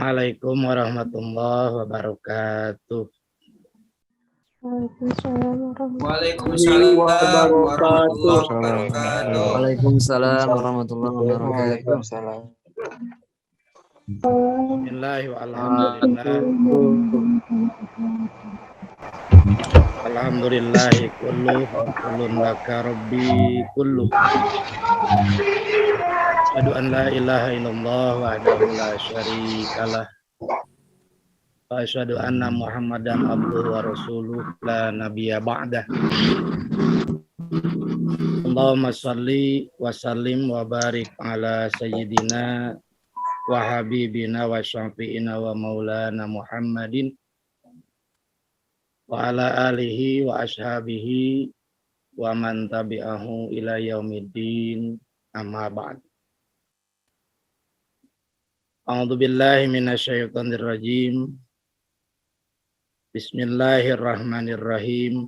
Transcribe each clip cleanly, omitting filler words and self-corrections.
Assalamualaikum warahmatullahi wabarakatuh. Waalaikumsalam warahmatullahi wabarakatuh. Waalaikumsalam warahmatullahi wabarakatuh. Alhamdulillahi kullu wa kullun laka rabbi kullu. Asyhadu an la ilaha illallah wahdahu la syarikalah. Wa asyhadu anna Muhammadan abduhu wa rasuluh la nabiyya ba'dah. Allahumma shalli wa sallim wa barik ala sayyidina wa habibina wa syafi'ina wa maulana Muhammadin wa ala alihi wa ashabihi wa man tabi'ahu ila yaumiddin, amma ba'd. A'udzu billahi minasyaitonir rajim. Bismillahirrahmanirrahim.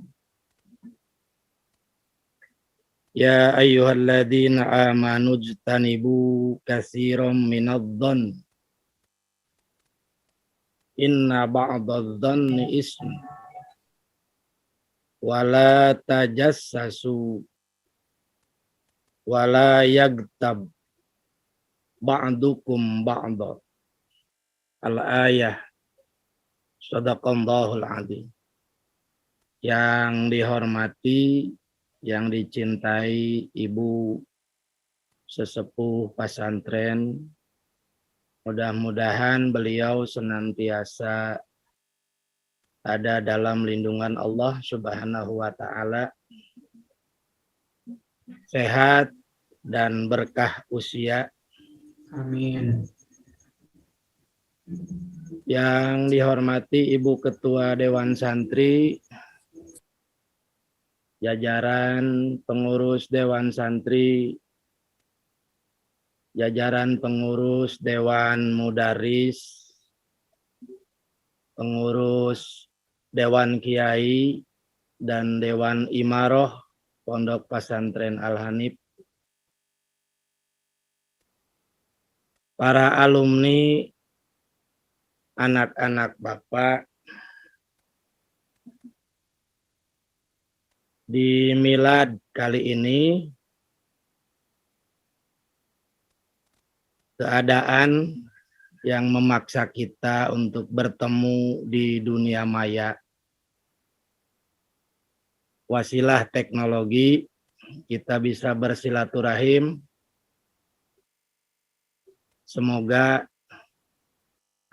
Ya ayyuhalladzina amanu jtanibu katsiran minadh-dhann inna ba'dadh-dhanni ism wala tajassasu wala yagtab ba'dukum ba'da. Al-ayah. Shadaqallahul adzim. Yang dihormati, yang dicintai Ibu sesepuh pesantren, mudah-mudahan beliau senantiasa ada dalam lindungan Allah Subhanahu wa ta'ala, sehat dan berkah usia. Amin. Yang dihormati Ibu Ketua Dewan Santri, jajaran pengurus Dewan Santri, jajaran pengurus Dewan Mudaris, pengurus Dewan Kiai dan Dewan Imaroh Pondok Pesantren Al-Hanif, para alumni, anak-anak Bapak, di milad kali ini keadaan yang memaksa kita untuk bertemu di dunia maya. Wasilah teknologi, kita bisa bersilaturahim. Semoga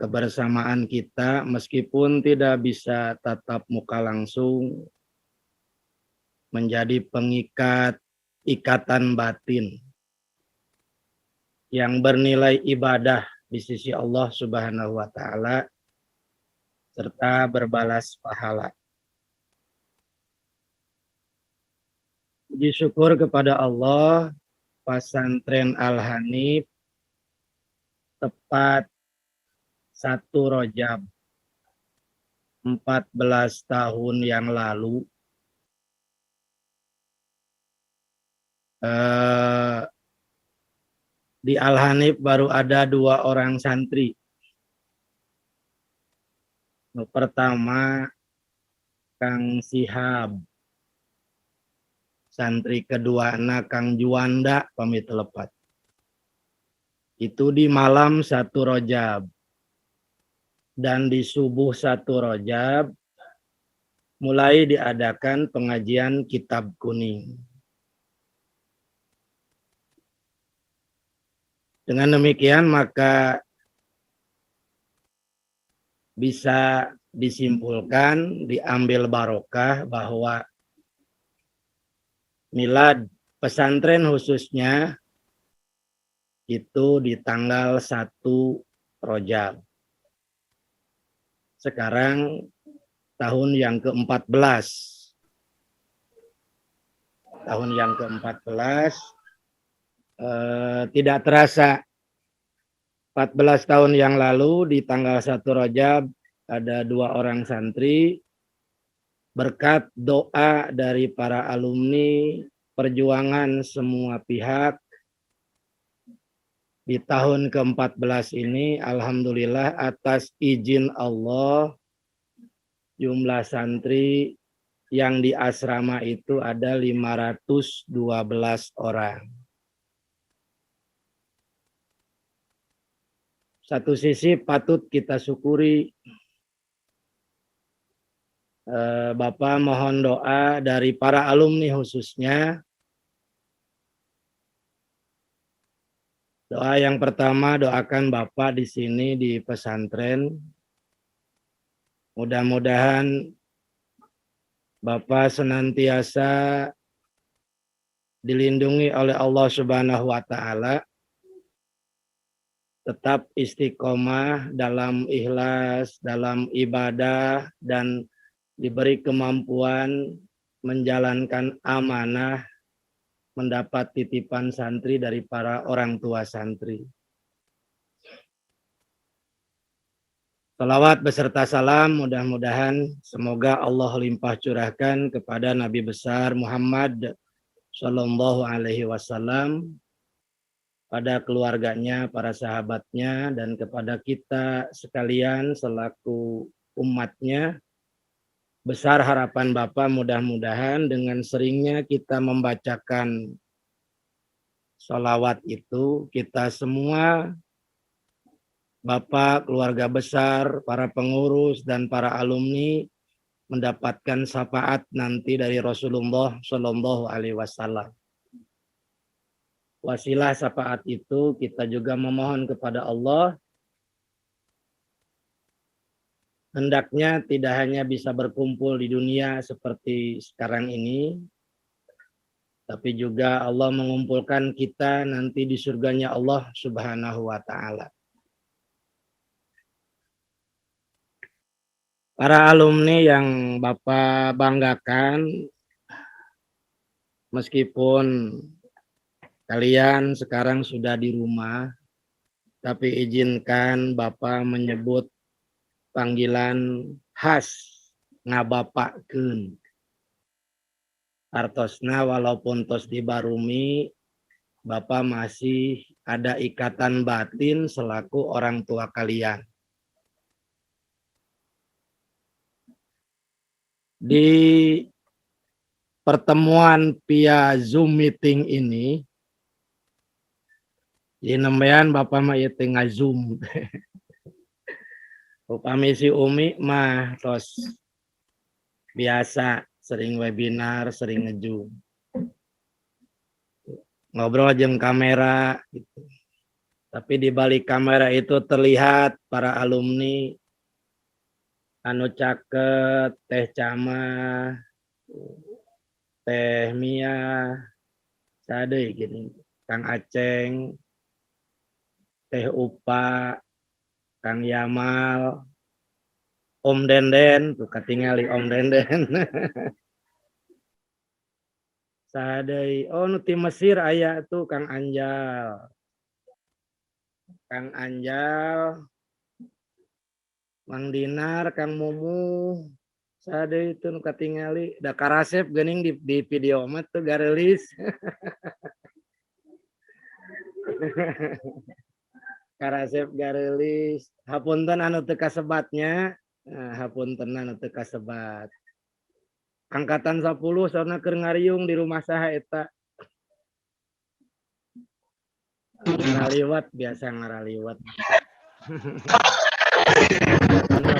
kebersamaan kita meskipun tidak bisa tatap muka langsung menjadi pengikat ikatan batin yang bernilai ibadah di sisi Allah Subhanahu wa ta'ala serta berbalas pahala. Puji syukur kepada Allah, Pesantren Al-Hanif tepat 1 Rajab 14 tahun yang lalu di Al-Hanif baru ada 2 orang santri. Pertama Kang Sihab, santri kedua Kang Juanda pamit lepat. Itu di malam 1 Rajab. Dan di subuh 1 Rajab mulai diadakan pengajian Kitab Kuning. Dengan demikian maka bisa disimpulkan, diambil barokah bahwa milad pesantren khususnya itu di tanggal 1 Rajab. Sekarang tahun yang ke-14. Tahun yang ke-14, tidak terasa 14 tahun yang lalu di tanggal 1 Rajab ada 2 orang santri, berkat doa dari para alumni, perjuangan semua pihak, Di tahun ke-14 ini, alhamdulillah atas izin Allah, jumlah santri yang di asrama itu ada 512 orang. Satu sisi patut kita syukuri. Bapak mohon doa dari para alumni khususnya. Doa yang pertama, doakan Bapak di sini di pesantren. Mudah-mudahan Bapak senantiasa dilindungi oleh Allah Subhanahu wa taala. Tetap istiqomah dalam ikhlas, dalam ibadah, dan diberi kemampuan menjalankan amanah, mendapat titipan santri dari para orang tua santri. Salawat beserta salam mudah-mudahan semoga Allah limpah curahkan kepada Nabi besar Muhammad Sallallahu Alaihi Wasallam, pada keluarganya, para sahabatnya, dan kepada kita sekalian selaku umatnya. Besar harapan Bapak mudah-mudahan dengan seringnya kita membacakan sholawat itu, kita semua, Bapak, keluarga besar, para pengurus, dan para alumni mendapatkan syafaat nanti dari Rasulullah Shallallahu Alaihi Wasallam. Wasilah syafaat itu kita juga memohon kepada Allah, hendaknya tidak hanya bisa berkumpul di dunia seperti sekarang ini, tapi juga Allah mengumpulkan kita nanti di surganya Allah Subhanahu wa taala. Para alumni yang Bapak banggakan, meskipun kalian sekarang sudah di rumah, tapi izinkan Bapak menyebut panggilan khas ngabapakeun. Artosna walaupun tos di Barumi, Bapak masih ada ikatan batin selaku orang tua kalian. Di pertemuan via Zoom meeting ini, di nembean Bapak mah ieu teh ngazoom. Upami si Umi mah tos biasa sering webinar, sering nge-zoom. Ngobrol jeung kamera gitu. Tapi di balik kamera itu terlihat para alumni anu caket, Teh Cama, Teh Mia, sadeu gini, Kang Aceng, Teh Upa, Kang Yamal, Om Denden, tuh katingali Om Denden. Sadeu, oh nu ti Mesir aya tuh Kang Anjal. Kang Anjal, Mang Dinar, Kang Mumu, sadeu itu nu katingali, da karasep geuning di video mah tuh garelis. Karasep garelis, hapunten anu teu kasebatnya, hapunten anu teu kasebat. Angkatan 10 soalna keur ngariung di rumah saha eta. Ngaliwat biasa ngaraliwat.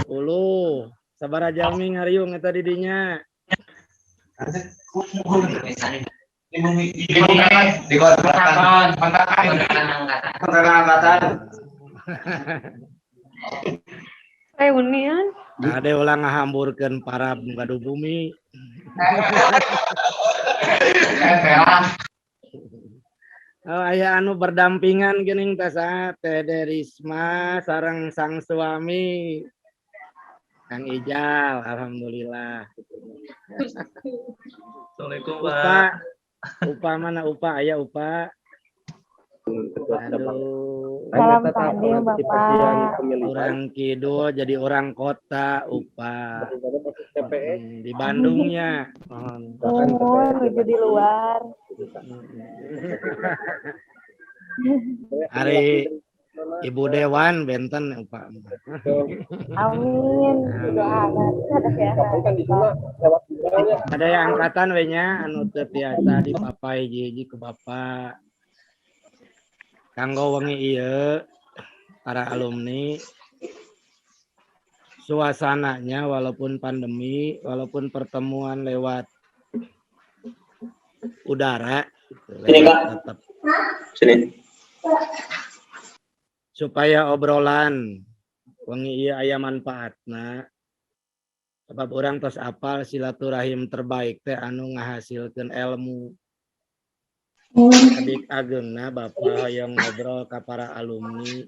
10 sabaraha jalmi ngariung eta di dinya. Di kontrakan angkatan. Reunian. Ade ulang ngahamburkeun para gaduh bumi. Oh, aya anu berdampingan geuning teh saha Teh Derisma sareng sang suami Kang Ijal, alhamdulillah. Assalamualaikum Upa, Upa mana Upa? Aya Upa. Aduh. Salam tadi Bapak. Orang kidul jadi orang kota Upa. Di Bandungnya. Menuju di luar. Hari Ibu Dewan benten Pak. Amin. Doakan. Ada yang angkatan we nya anu teu tiasa dipapai hiji ke Bapak. Kanggo wengi ieu para alumni suasananya walaupun pandemi, walaupun pertemuan lewat udara tetap supaya obrolan wengi ieu aya manfaatna. Sebab orang tos apal silaturahim terbaik teh anu ngahasilkeun ilmu. Adik ageuna Bapak yang ngobrol ka para alumni.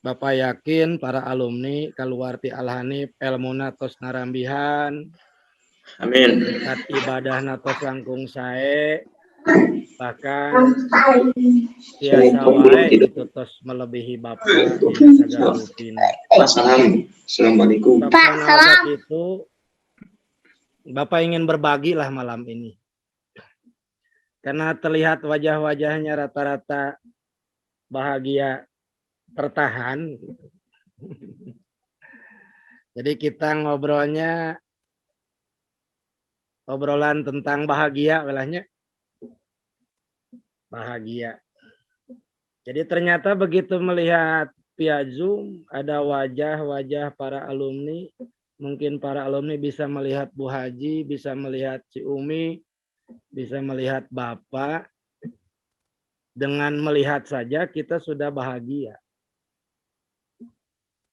Bapak yakin para alumni kaluar ti Al-Hanif elmuna tos narambihan. Amin. Tingkat ibadahna tos langkung sae. Bahkan tiasa wae itu tos melebihi Bapak dina sagala rupina. Assalamualaikum. Pak, salam. Itu Bapak ingin berbagi lah malam ini. Karena terlihat wajah-wajahnya rata-rata bahagia tertahan. Jadi kita ngobrolnya obrolan tentang bahagia belahnya. Bahagia. Jadi ternyata begitu melihat via Zoom ada wajah-wajah para alumni. Mungkin para alumni bisa melihat Bu Haji, bisa melihat Si Umi, bisa melihat Bapak. Dengan melihat saja kita sudah bahagia.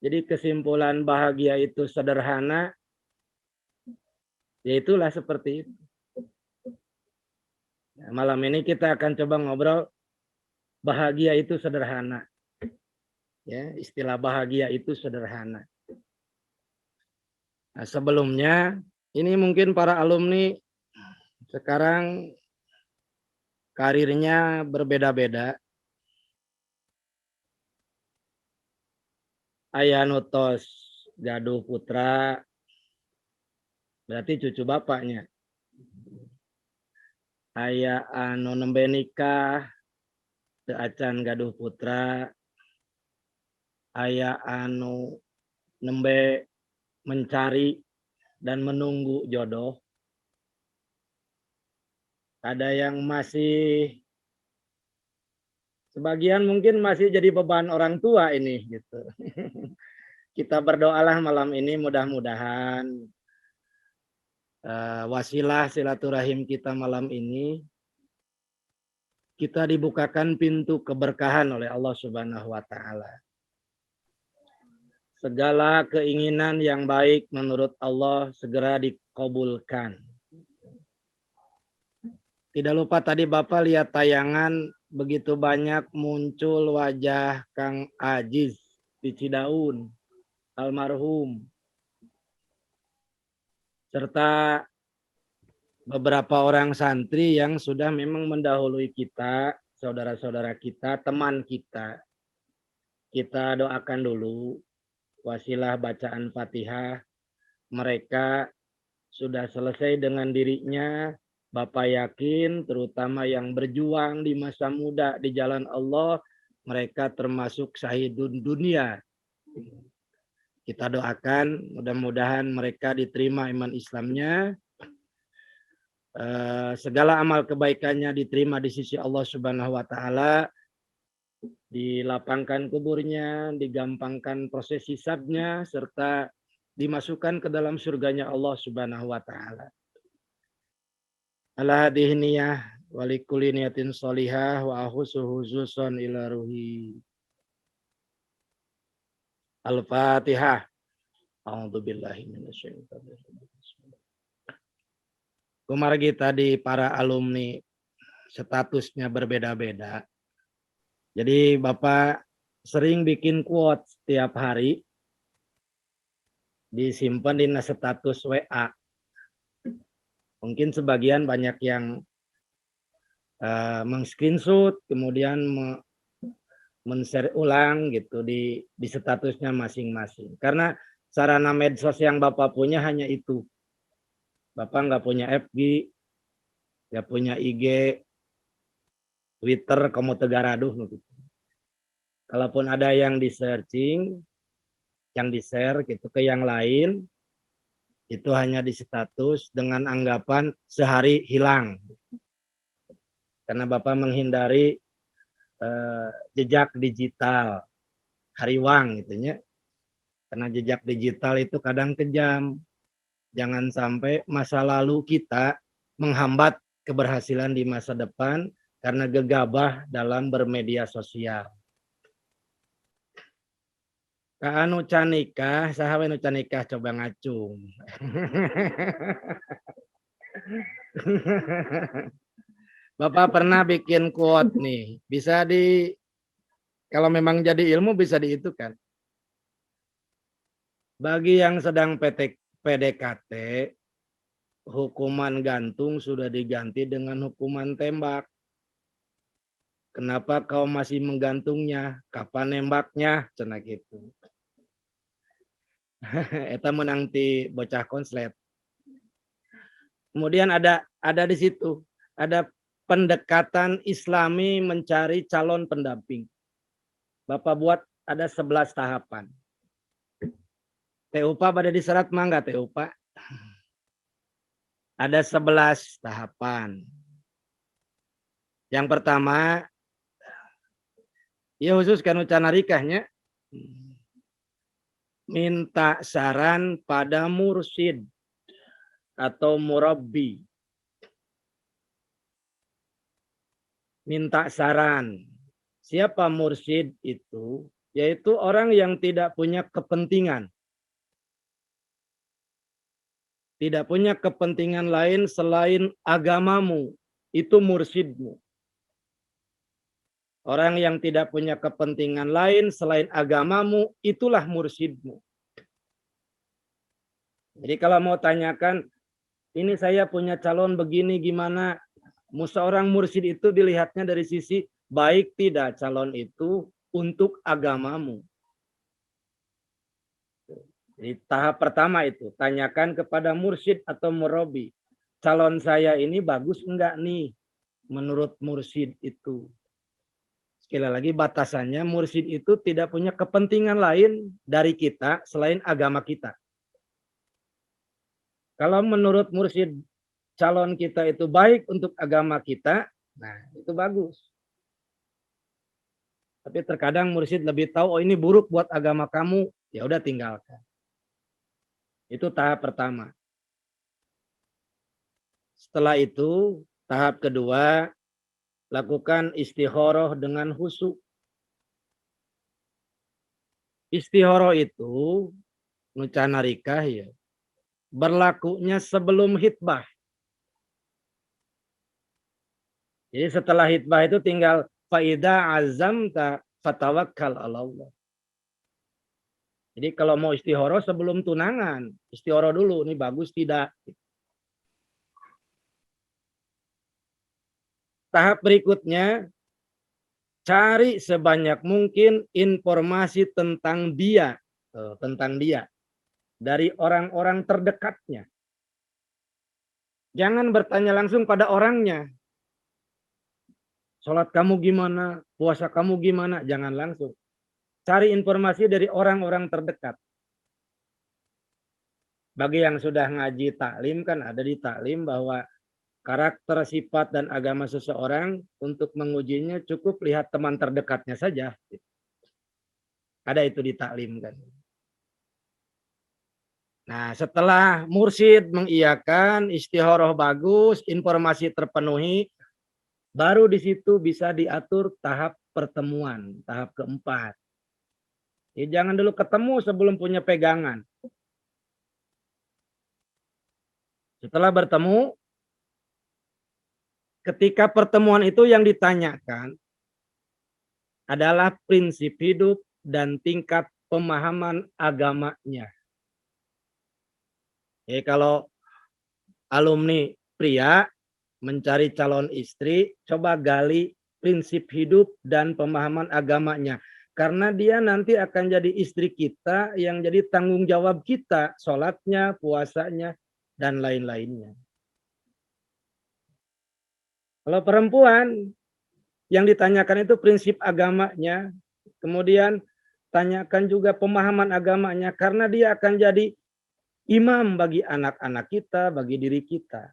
Jadi kesimpulan bahagia itu sederhana, ya itulah seperti itu. Nah, malam ini kita akan coba ngobrol bahagia itu sederhana. Ya, istilah bahagia itu sederhana. Nah, sebelumnya ini mungkin para alumni sekarang karirnya berbeda-beda. Aya nutos gaduh putra, berarti cucu bapaknya. Aya anu nembe nikah, teu acan gaduh putra. Aya anu nembe mencari dan menunggu jodoh. Ada yang masih sebagian mungkin masih jadi beban orang tua ini gitu. Kita berdoalah malam ini mudah-mudahan wasilah silaturahim kita malam ini kita dibukakan pintu keberkahan oleh Allah Subhanahu wa taala. Segala keinginan yang baik menurut Allah segera dikabulkan. Tidak lupa tadi Bapak lihat tayangan begitu banyak muncul wajah Kang Aziz di Cidaun, almarhum. Serta beberapa orang santri yang sudah memang mendahului kita, saudara-saudara kita, teman kita. Kita doakan dulu wasilah bacaan Fatihah. Mereka sudah selesai dengan dirinya. Bapak yakin terutama yang berjuang di masa muda di jalan Allah, mereka termasuk syahidun dunia. Kita doakan mudah-mudahan mereka diterima iman Islamnya. Segala amal kebaikannya diterima di sisi Allah Subhanahu wa taala. Dilapangkan kuburnya, digampangkan proses hisabnya, serta dimasukkan ke dalam surganya Allah Subhanahu wa taala. Ala hadhihi niyah wa likulli niyatin sholihah wa ahusuhuzuson ila ruhi. Al-Fatihah. A'udzubillahi minasyaitonir rajim. Kumargi tadi para alumni statusnya berbeda-beda. Jadi Bapak sering bikin quotes setiap hari. Disimpan di status WA. Mungkin sebagian banyak yang meng-screenshot kemudian men-share ulang gitu di statusnya masing-masing. Karena sarana medsos yang Bapak punya hanya itu. Bapak nggak punya FB, nggak punya IG, Twitter kamu tegaraduh gitu. Kalaupun ada yang di searching, yang di share gitu ke yang lain, itu hanya di status dengan anggapan sehari hilang. Karena Bapak menghindari jejak digital hariwang gitu ya. Karena jejak digital itu kadang kejam. Jangan sampai masa lalu kita menghambat keberhasilan di masa depan karena gegabah dalam bermedia sosial. Ka anu can nikah, saha we nu can nikah coba ngacung. Bapak pernah bikin quote nih, bisa kalau memang jadi ilmu bisa kan. Bagi yang sedang PDKT, hukuman gantung sudah diganti dengan hukuman tembak. Kenapa kau masih menggantungnya? Kapan nembaknya? Cenah gitu. Eta menang ti bocah konslet. Kemudian ada di situ, ada pendekatan Islami mencari calon pendamping. Bapak buat ada 11 tahapan. TUPA pada diserat mangga TUPA. Ada 11 tahapan. Yang pertama, ya khusus kanu canarikahnya, minta saran pada mursyid atau murabbi. Minta saran. Siapa mursyid itu? Yaitu orang yang tidak punya kepentingan. Tidak punya kepentingan lain selain agamamu. Itu mursyidmu. Orang yang tidak punya kepentingan lain selain agamamu, itulah mursyidmu. Jadi kalau mau tanyakan, ini saya punya calon begini gimana? Seorang mursyid itu dilihatnya dari sisi baik tidak calon itu untuk agamamu. Jadi tahap pertama itu, tanyakan kepada mursyid atau murabi. Calon saya ini bagus enggak nih menurut mursyid itu? Sekali lagi batasannya mursyid itu tidak punya kepentingan lain dari kita selain agama kita. Kalau menurut mursyid calon kita itu baik untuk agama kita, nah itu bagus. Tapi terkadang mursyid lebih tahu, oh ini buruk buat agama kamu, ya udah tinggalkan. Itu tahap pertama. Setelah itu tahap kedua, lakukan istikharah dengan khusyuk. Istikharah itu nucanarikah ya, berlakunya sebelum hitbah. Jadi setelah hitbah itu tinggal faida azamta fatawakkal ala Allah. Jadi kalau mau istikharah sebelum tunangan, istikharah dulu, ini bagus tidak. Tahap berikutnya, cari sebanyak mungkin informasi tentang dia, dari orang-orang terdekatnya. Jangan bertanya langsung pada orangnya. Sholat kamu gimana? Puasa kamu gimana? Jangan langsung. Cari informasi dari orang-orang terdekat. Bagi yang sudah ngaji taklim kan ada di taklim bahwa karakter, sifat, dan agama seseorang untuk mengujinya cukup lihat teman terdekatnya saja. Ada itu di taklim kan. Nah, setelah mursyid mengiyakan, istikharah bagus, informasi terpenuhi, baru di situ bisa diatur tahap pertemuan, tahap keempat. Jadi jangan dulu ketemu sebelum punya pegangan. Setelah bertemu, ketika pertemuan itu yang ditanyakan adalah prinsip hidup dan tingkat pemahaman agamanya. Jadi kalau alumni pria mencari calon istri, coba gali prinsip hidup dan pemahaman agamanya. Karena dia nanti akan jadi istri kita yang jadi tanggung jawab kita, sholatnya, puasanya, dan lain-lainnya. Kalau perempuan, Yang ditanyakan itu prinsip agamanya, kemudian tanyakan juga pemahaman agamanya, karena dia akan jadi imam bagi anak-anak kita, bagi diri kita.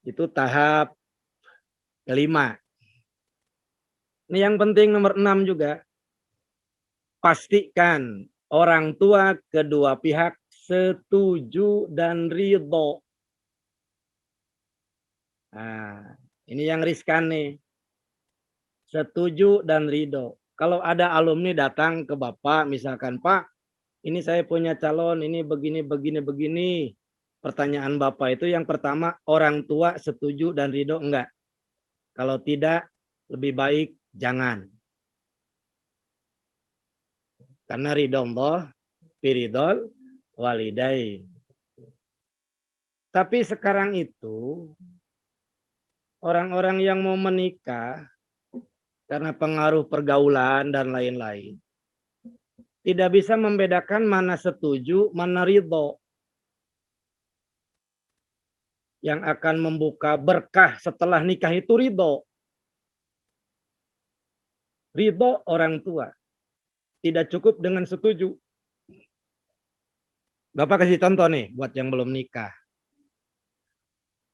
Itu tahap kelima. Ini yang penting nomor 6 juga. Pastikan orang tua kedua pihak setuju dan ridho. Nah, ini yang riskan nih. Setuju dan ridho. Kalau ada alumni datang ke Bapak, misalkan, Pak, ini saya punya calon, ini begini, begini, begini. Pertanyaan Bapak itu yang pertama, orang tua setuju dan ridho enggak? Kalau tidak, lebih baik jangan. Karena ridho Allah, firidol, walidai. Tapi sekarang itu, orang-orang yang mau menikah, karena pengaruh pergaulan dan lain-lain, tidak bisa membedakan mana setuju, mana ridho. Yang akan membuka berkah setelah nikah itu ridho. Ridho orang tua. Tidak cukup dengan setuju. Bapak kasih contoh nih buat yang belum nikah.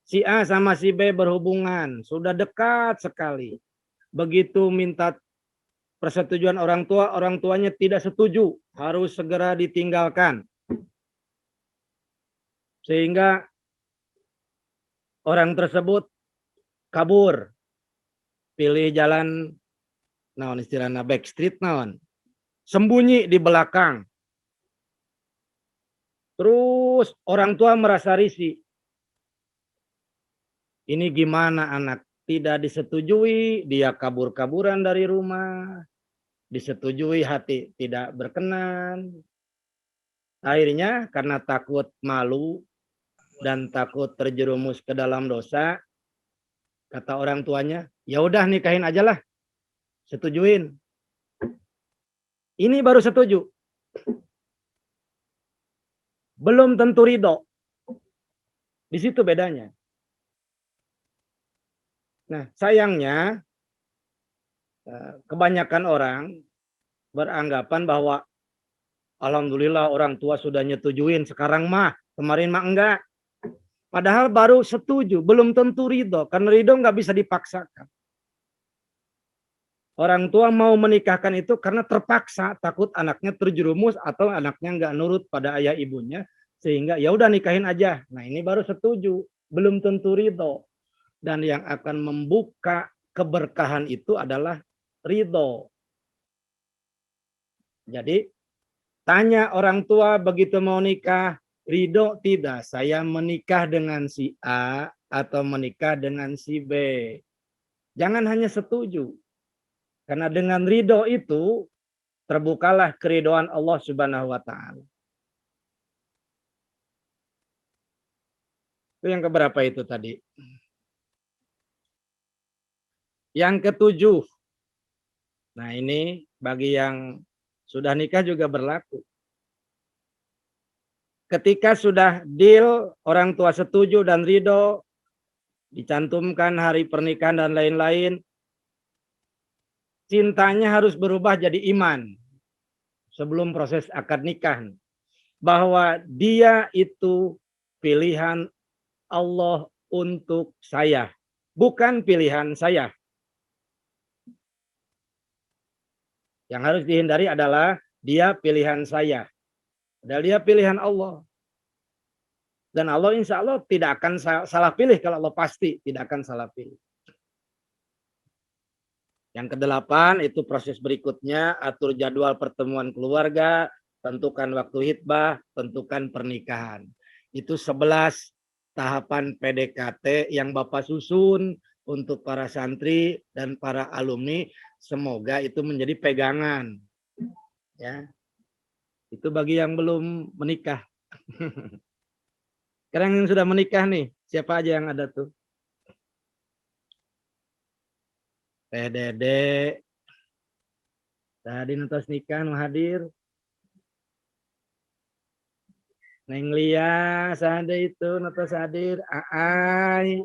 Si A sama si B berhubungan. Sudah dekat sekali. Begitu minta persetujuan orang tua, orang tuanya tidak setuju. Harus segera ditinggalkan. Sehingga orang tersebut kabur. Pilih jalan, naon istilahnya backstreet naon. Sembunyi di belakang. Terus orang tua merasa risih. Ini gimana anak? Tidak disetujui, dia kabur-kaburan dari rumah. Disetujui, hati tidak berkenan. Akhirnya karena takut malu dan takut terjerumus ke dalam dosa, kata orang tuanya, ya udah nikahin aja lah. Setujuin. Ini baru setuju. Belum tentu ridho. Di situ bedanya. Nah, sayangnya kebanyakan orang beranggapan bahwa alhamdulillah orang tua sudah nyetujuin, sekarang mah, kemarin mah enggak. Padahal baru setuju, belum tentu ridho. Karena ridho nggak bisa dipaksakan. Orang tua mau menikahkan itu karena terpaksa, takut anaknya terjerumus atau anaknya nggak nurut pada ayah ibunya, sehingga ya udah nikahin aja. Nah ini baru setuju, belum tentu ridho. Dan yang akan membuka keberkahan itu adalah ridho. Jadi tanya orang tua begitu mau nikah, ridho tidak? Saya menikah dengan si A atau menikah dengan si B. Jangan hanya setuju. Karena dengan ridho itu terbukalah keridhaan Allah Subhanahu wa taala. Itu yang keberapa itu tadi? Yang ketujuh. Nah, ini bagi yang sudah nikah juga berlaku. Ketika sudah deal, orang tua setuju dan ridho, dicantumkan hari pernikahan dan lain-lain, cintanya harus berubah jadi iman sebelum proses akad nikah. Bahwa dia itu pilihan Allah untuk saya. Bukan pilihan saya. Yang harus dihindari adalah dia pilihan saya. Dan dia pilihan Allah. Dan Allah insya Allah tidak akan salah pilih. Kalau Allah pasti tidak akan salah pilih. Yang kedelapan itu proses berikutnya, atur jadwal pertemuan keluarga, tentukan waktu khitbah, tentukan pernikahan. Itu 11 tahapan PDKT yang Bapak susun untuk para santri dan para alumni. Semoga itu menjadi pegangan. Ya. Itu bagi yang belum menikah. Sekarang yang sudah menikah nih, siapa aja yang ada tuh? Teh Dede. Tadi nonton nikah mau hadir. Neng Lia, sada itu nonton hadir. Aai.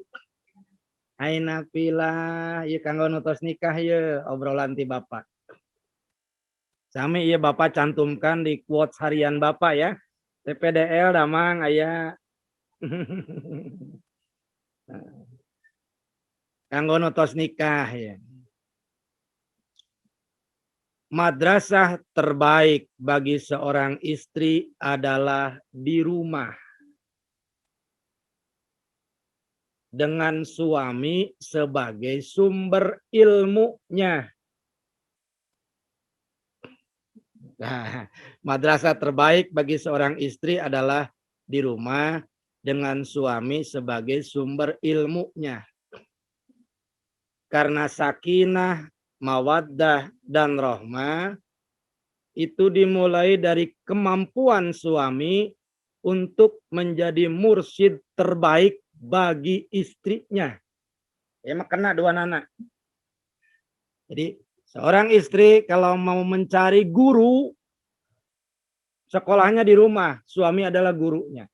Aina pilah ieu kanggo nutos nikah ye obrolan ti Bapak. Sami ieu Bapak cantumkan di quotes harian Bapak ya. TPDL damang aya. Kanggo nutos nikah ya. Madrasah terbaik bagi seorang istri adalah di rumah. Dengan suami sebagai sumber ilmunya. Nah, madrasah terbaik bagi seorang istri adalah di rumah dengan suami sebagai sumber ilmunya. Karena sakinah, mawaddah, dan rahmah itu dimulai dari kemampuan suami untuk menjadi mursyid terbaik bagi istrinya. Ya kena dua anak. Jadi seorang istri kalau mau mencari guru, sekolahnya di rumah, suami adalah gurunya.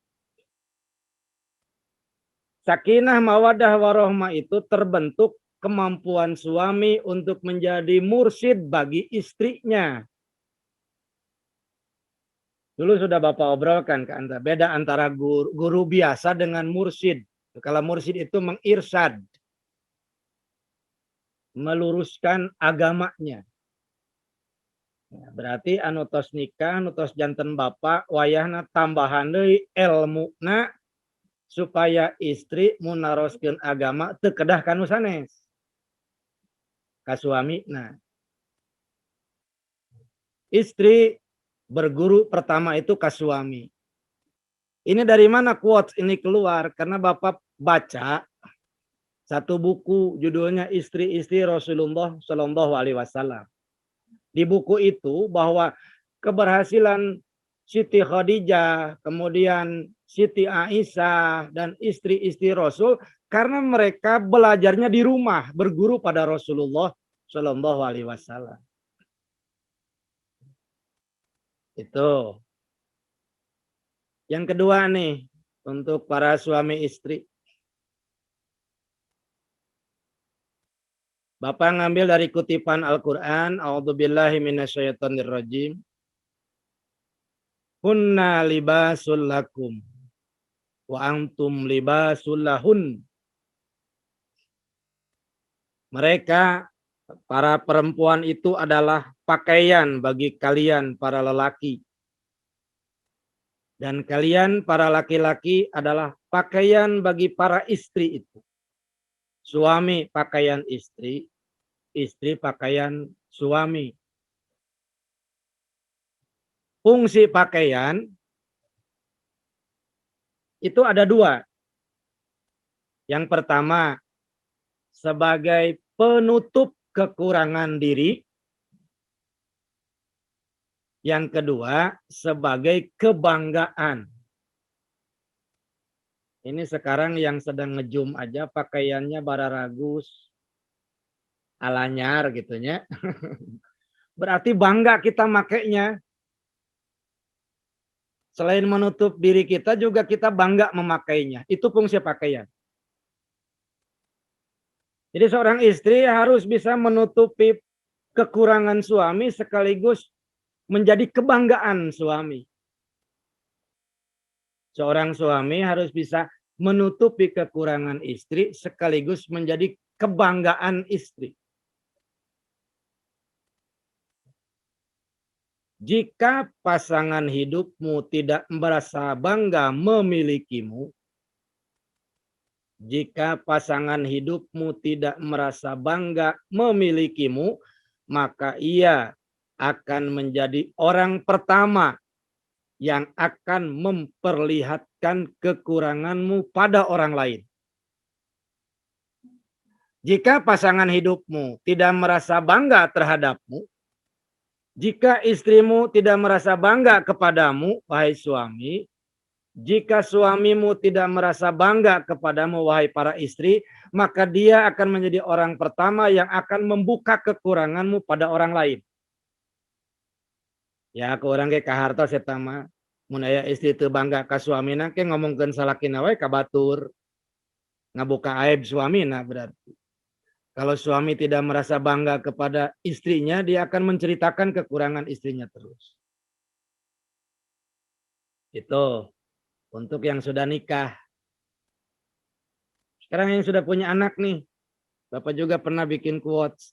Sakinah, mawaddah, warahmah itu terbentuk kemampuan suami untuk menjadi mursyid bagi istrinya. Dulu sudah Bapak obrolkan ke Anda, beda antara guru biasa dengan mursyid. Kalau mursyid itu mengirsyad, meluruskan agamanya. Berarti anutos nikah, anutos janten Bapak, wayahna tambahan deui ilmuna supaya istri munaroskeun agama teu kedah kanu sanes. Ka suamina. Istri berguru pertama itu ka suami. Ini dari mana quotes ini keluar? Karena Bapak baca satu buku judulnya Istri-istri Rasulullah Shallallahu Alaihi Wasallam. Di buku itu bahwa keberhasilan Siti Khadijah, kemudian Siti Aisyah dan istri-istri Rasul karena mereka belajarnya di rumah, berguru pada Rasulullah Shallallahu Alaihi Wasallam. Itu. Yang kedua nih untuk para suami istri. Bapak ngambil dari kutipan Al-Quran. A'udzubillahi minasyaitonirrajim. Hunna libasul lakum. Wa antum libasul lahun. Mereka, para perempuan itu adalah pakaian bagi kalian para lelaki. Dan kalian para laki-laki adalah pakaian bagi para istri itu. Suami pakaian istri, istri pakaian suami. Fungsi pakaian itu ada dua. Yang pertama, sebagai penutup kekurangan diri. Yang kedua, sebagai kebanggaan. Ini sekarang yang sedang ngejum aja pakaiannya bararagus, alanyar gitunya. Berarti bangga kita makainya. Selain menutup diri kita juga kita bangga memakainya. Itu fungsi pakaian. Jadi seorang istri harus bisa menutupi kekurangan suami sekaligus menjadi kebanggaan suami. Seorang suami harus bisa menutupi kekurangan istri sekaligus menjadi kebanggaan istri. Jika pasangan hidupmu tidak merasa bangga memilikimu, jika pasangan hidupmu tidak merasa bangga memilikimu, maka ia akan menjadi orang pertama yang akan memperlihatkan kekuranganmu pada orang lain. Jika pasangan hidupmu tidak merasa bangga terhadapmu, jika istrimu tidak merasa bangga kepadamu, wahai suami, jika suamimu tidak merasa bangga kepadamu, wahai para istri, maka dia akan menjadi orang pertama yang akan membuka kekuranganmu pada orang lain. Ya aku orang ke kahartos eta mah mun aya istri teu bangga ka suamina ke ngomongkeun salakina we ka batur. ngabuka aib suami, nah berarti. Kalau suami tidak merasa bangga kepada istrinya, dia akan menceritakan kekurangan istrinya terus. Itu untuk yang sudah nikah. Sekarang yang sudah punya anak nih, Bapak juga pernah bikin quotes.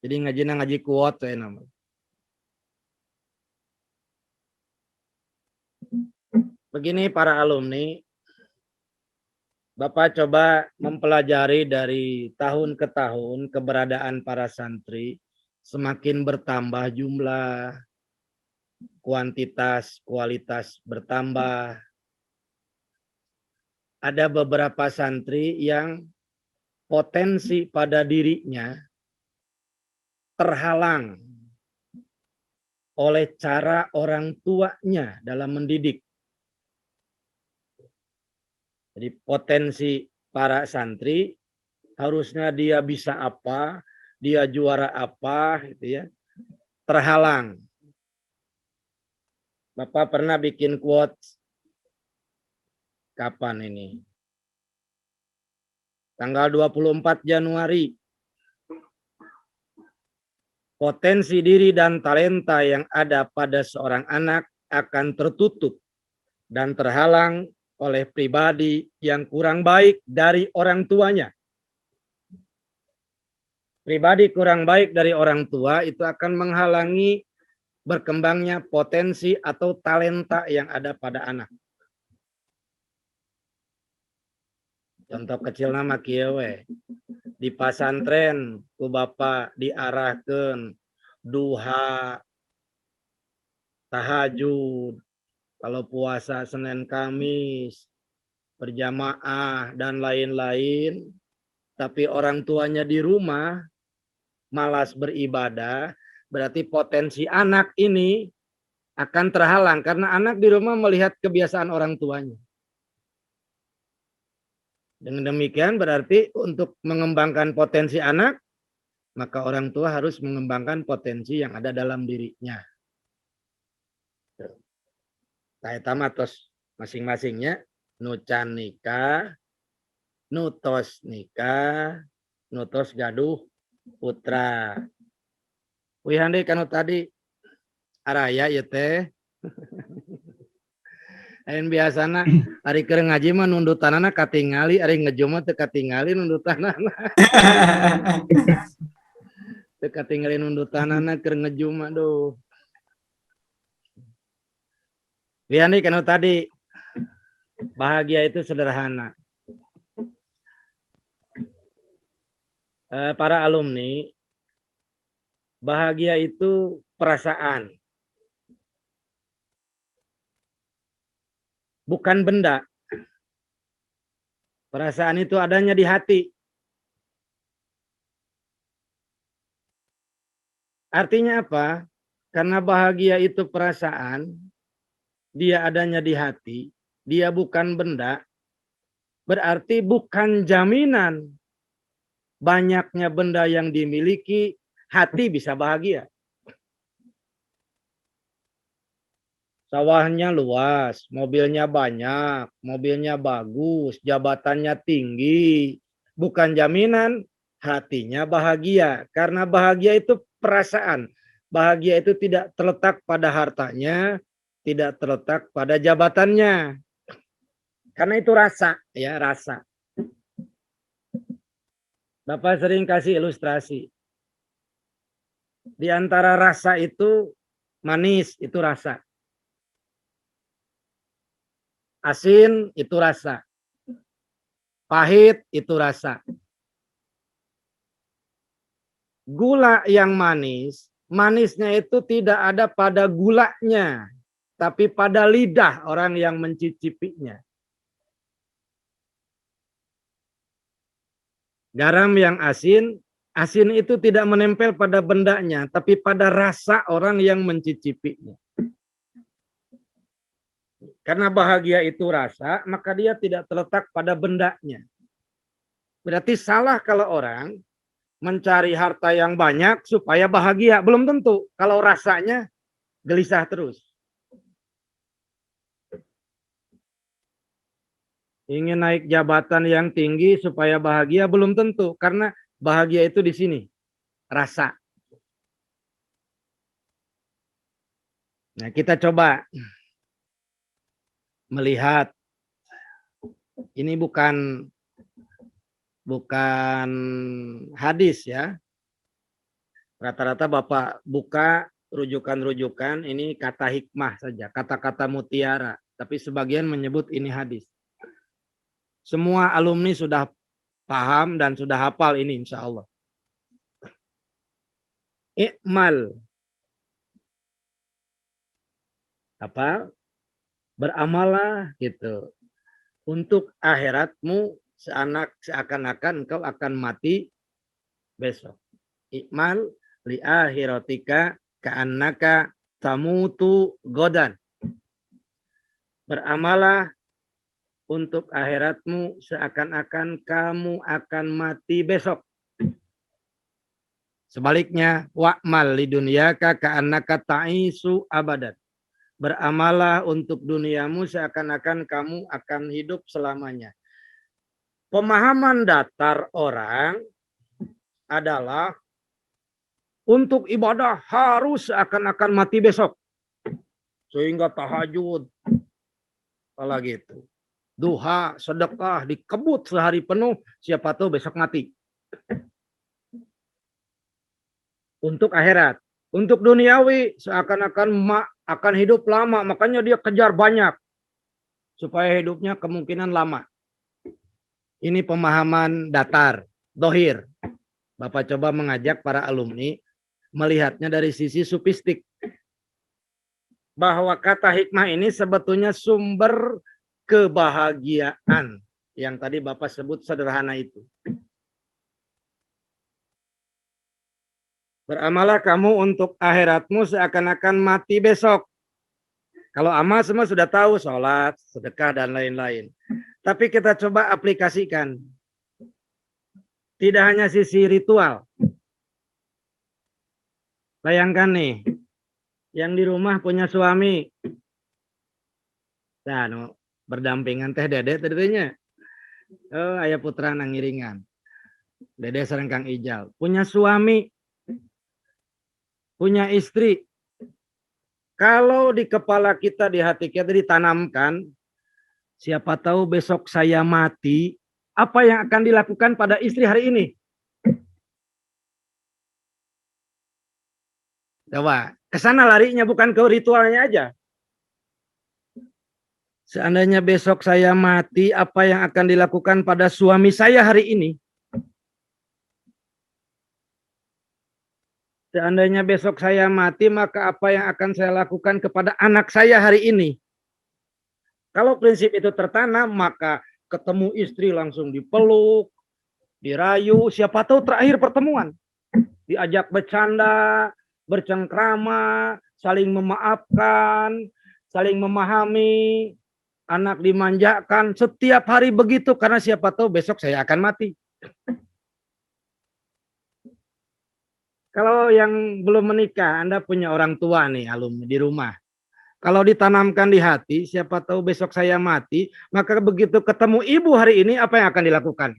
Jadi ngaji quotes saya namanya. Begini para alumni, Bapak coba mempelajari dari tahun ke tahun keberadaan para santri semakin bertambah jumlah, kuantitas, kualitas bertambah. Ada beberapa santri yang potensi pada dirinya terhalang oleh cara orang tuanya dalam mendidik. Jadi potensi para santri harusnya dia bisa apa, dia juara apa, gitu ya, terhalang. Bapak pernah bikin quotes kapan ini? Tanggal 24 Januari. Potensi diri dan talenta yang ada pada seorang anak akan tertutup dan terhalang oleh pribadi yang kurang baik dari orang tuanya. Pribadi kurang baik dari orang tua itu akan menghalangi berkembangnya potensi atau talenta yang ada pada anak. Contoh kecil nama kieu we. Di pasantren ku bapa diarahkeun duha, tahajud, kalau puasa Senin Kamis, berjamaah dan lain-lain, tapi orang tuanya di rumah malas beribadah, berarti potensi anak ini akan terhalang karena anak di rumah melihat kebiasaan orang tuanya. Dengan demikian berarti untuk mengembangkan potensi anak, maka orang tua harus mengembangkan potensi yang ada dalam dirinya. Taeta matos masing-masingnya, nucan nikah, nutos nikah, nutos gaduh putra. Wihande kanu tadi araya ya teh. Ain biasana ari keur ngaji mah nundutanana katingali, ari ngejo mah teu katingali nundutanana. Teu katingali nundutanana keur ngejo mah duh. Wihande kanu tadi bahagia itu sederhana. Para alumni, bahagia itu perasaan. Bukan benda. Perasaan itu adanya di hati. Artinya apa? Karena bahagia itu perasaan, dia adanya di hati, dia bukan benda, berarti bukan jaminan banyaknya benda yang dimiliki, hati bisa bahagia. Sawahnya luas, mobilnya banyak, mobilnya bagus, jabatannya tinggi. Bukan jaminan hatinya bahagia. Karena bahagia itu perasaan. Bahagia itu tidak terletak pada hartanya, tidak terletak pada jabatannya. Karena itu rasa, ya rasa. Bapak sering kasih ilustrasi. Di antara rasa itu manis, itu rasa. Asin itu rasa. Pahit itu rasa. Gula yang manis, manisnya itu tidak ada pada gulanya, tapi pada lidah orang yang mencicipinya. Garam yang asin, asin itu tidak menempel pada bendanya, tapi pada rasa orang yang mencicipinya. Karena bahagia itu rasa, maka dia tidak terletak pada bendanya. Berarti salah kalau orang mencari harta yang banyak supaya bahagia. Belum tentu. Kalau rasanya gelisah terus. Ingin naik jabatan yang tinggi supaya bahagia belum tentu, karena bahagia itu di sini, rasa. Nah, kita coba melihat, ini bukan hadis ya. Rata-rata Bapak buka rujukan-rujukan, ini kata hikmah saja, kata-kata mutiara. Tapi sebagian menyebut ini hadis. Semua alumni sudah paham dan sudah hafal ini insya Allah. I'mal. Apa? Beramalah gitu. Untuk akhiratmu seakan-akan engkau akan mati besok. I'mal li akhiratika ka'annaka tamutu godan. Beramalah untuk akhiratmu seakan-akan kamu akan mati besok. Sebaliknya, wa'mal li dunyaka ka'annaka ta'isu abadan. Beramalah untuk duniamu seakan-akan kamu akan hidup selamanya. Pemahaman datar orang adalah untuk ibadah harus seakan-akan mati besok. Sehingga tahajud, apalagi itu. Duha, sedekah, dikebut sehari penuh, siapa tahu besok mati. Untuk akhirat. Untuk duniawi, seakan-akan akan hidup lama, makanya dia kejar banyak. Supaya hidupnya kemungkinan lama. Ini pemahaman datar, dohir. Bapak coba mengajak para alumni, melihatnya dari sisi sufistik. Bahwa kata hikmah ini sebetulnya sumber kebahagiaan yang tadi Bapak sebut sederhana itu. Beramalah kamu untuk akhiratmu seakan-akan mati besok. Kalau amal semua sudah tahu, sholat, sedekah, dan lain-lain. Tapi kita coba aplikasikan. Tidak hanya sisi ritual. Bayangkan nih, yang di rumah punya suami. Nah, berdampingan teh dede tadinya. Oh, ayah putra nangiringan. Dede sareng Kang Ijal. Punya suami. Punya istri. Kalau di kepala kita, di hati kita ditanamkan, siapa tahu besok saya mati, apa yang akan dilakukan pada istri hari ini? Coba, ke sana larinya, bukan ke ritualnya aja. Seandainya besok saya mati, apa yang akan dilakukan pada suami saya hari ini? Seandainya besok saya mati, maka apa yang akan saya lakukan kepada anak saya hari ini? Kalau prinsip itu tertanam, maka ketemu istri langsung dipeluk, dirayu, siapa tahu terakhir pertemuan. Diajak bercanda, bercengkrama, saling memaafkan, saling memahami, anak dimanjakan, setiap hari begitu, karena siapa tahu besok saya akan mati. Kalau yang belum menikah, Anda punya orang tua nih, alumni di rumah. Kalau ditanamkan di hati, siapa tahu besok saya mati, maka begitu ketemu ibu hari ini, apa yang akan dilakukan?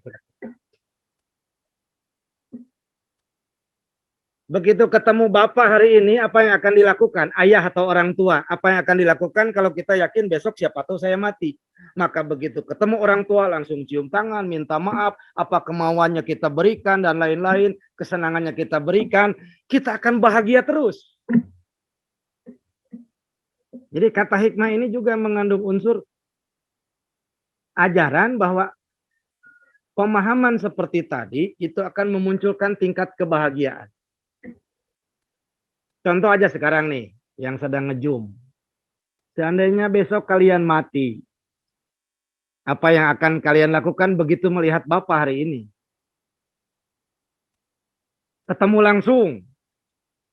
Begitu ketemu bapak hari ini, apa yang akan dilakukan? Ayah atau orang tua, apa yang akan dilakukan kalau kita yakin besok siapa tahu saya mati? Maka begitu ketemu orang tua, langsung cium tangan, minta maaf, apa kemauannya kita berikan, dan lain-lain, kesenangannya kita berikan, kita akan bahagia terus. Jadi kata hikmah ini juga mengandung unsur ajaran bahwa pemahaman seperti tadi, itu akan memunculkan tingkat kebahagiaan. Contoh aja sekarang nih, yang sedang ngejum. Seandainya besok kalian mati, apa yang akan kalian lakukan begitu melihat Bapak hari ini? Ketemu langsung.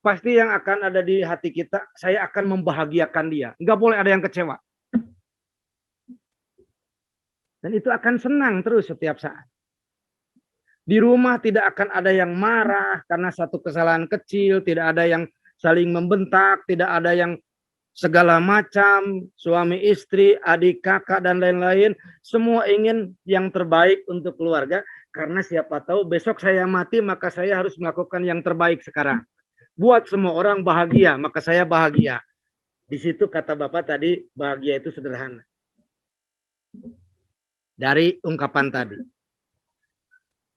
Pasti yang akan ada di hati kita, saya akan membahagiakan dia. Nggak boleh ada yang kecewa. Dan itu akan senang terus setiap saat. Di rumah tidak akan ada yang marah karena satu kesalahan kecil, tidak ada yang saling membentak, tidak ada yang segala macam, suami istri, adik kakak dan lain-lain, semua ingin yang terbaik untuk keluarga, karena siapa tahu besok saya mati maka saya harus melakukan yang terbaik sekarang. Buat semua orang bahagia, maka saya bahagia. Di situ kata Bapak tadi, bahagia itu sederhana. Dari ungkapan tadi.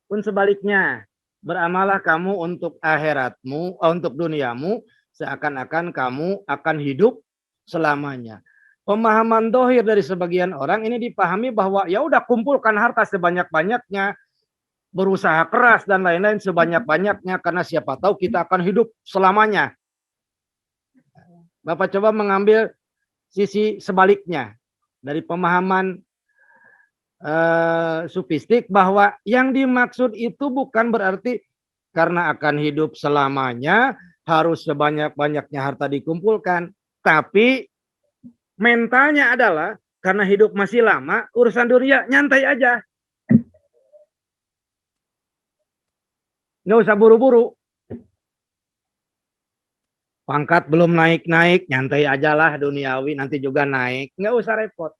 Pun sebaliknya, beramalah kamu untuk akhiratmu, untuk duniamu, seakan-akan kamu akan hidup selamanya. Pemahaman dohir dari sebagian orang ini dipahami bahwa ya udah kumpulkan harta sebanyak-banyaknya, berusaha keras dan lain-lain sebanyak-banyaknya, karena siapa tahu kita akan hidup selamanya. Bapak coba mengambil sisi sebaliknya dari pemahaman sufistik, bahwa yang dimaksud itu bukan berarti karena akan hidup selamanya harus sebanyak-banyaknya harta dikumpulkan, tapi mentalnya adalah karena hidup masih lama, urusan dunia nyantai aja. Nggak usah buru-buru. Pangkat belum naik-naik, nyantai aja lah duniawi, nanti juga naik. Nggak usah repot.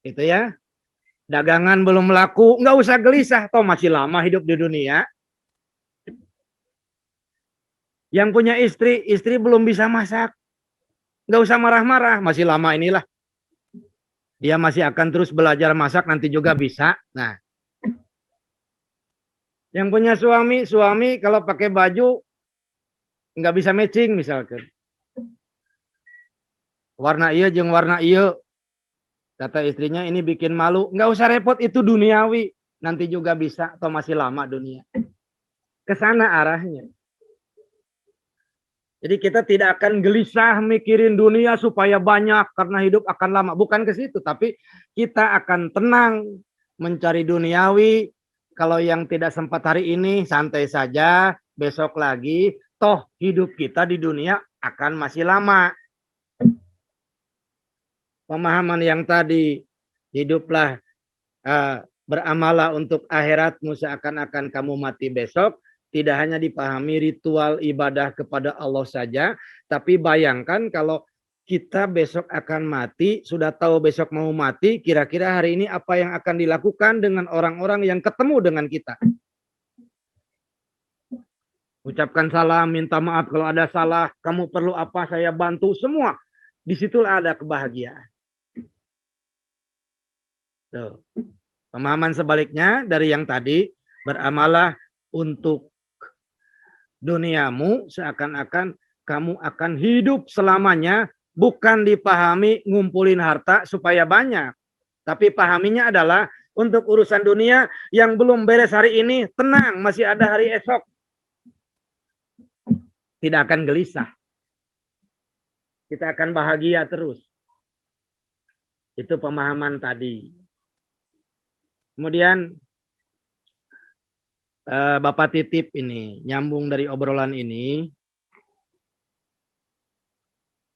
Itu ya. Dagangan belum laku, nggak usah gelisah. Toh masih lama hidup di dunia. Yang punya istri, istri belum bisa masak. Nggak usah marah-marah, masih lama inilah. Dia masih akan terus belajar masak, nanti juga bisa. Nah, yang punya suami, suami kalau pakai baju nggak bisa matching misalkan. Warna iya jeung warna iya. Kata istrinya ini bikin malu. Nggak usah repot, itu duniawi. Nanti juga bisa, atau masih lama dunia. Kesana arahnya. Jadi kita tidak akan gelisah mikirin dunia supaya banyak karena hidup akan lama. Bukan ke situ, tapi kita akan tenang mencari duniawi. Kalau yang tidak sempat hari ini santai saja, besok lagi. Toh hidup kita di dunia akan masih lama. Pemahaman yang tadi, hiduplah, beramalah untuk akhiratmu seakan-akan kamu mati besok. Tidak hanya dipahami ritual ibadah kepada Allah saja, tapi bayangkan kalau kita besok akan mati, sudah tahu besok mau mati, kira-kira hari ini apa yang akan dilakukan dengan orang-orang yang ketemu dengan kita. Ucapkan salam, minta maaf kalau ada salah, kamu perlu apa, saya bantu, semua. Disitulah ada kebahagiaan. Tuh. Pemahaman sebaliknya dari yang tadi, beramalah untuk duniamu seakan-akan kamu akan hidup selamanya, bukan dipahami ngumpulin harta supaya banyak. Tapi pahaminya adalah untuk urusan dunia yang belum beres hari ini, tenang, masih ada hari esok. Tidak akan gelisah. Kita akan bahagia terus. Itu pemahaman tadi. Kemudian Bapak titip ini, nyambung dari obrolan ini.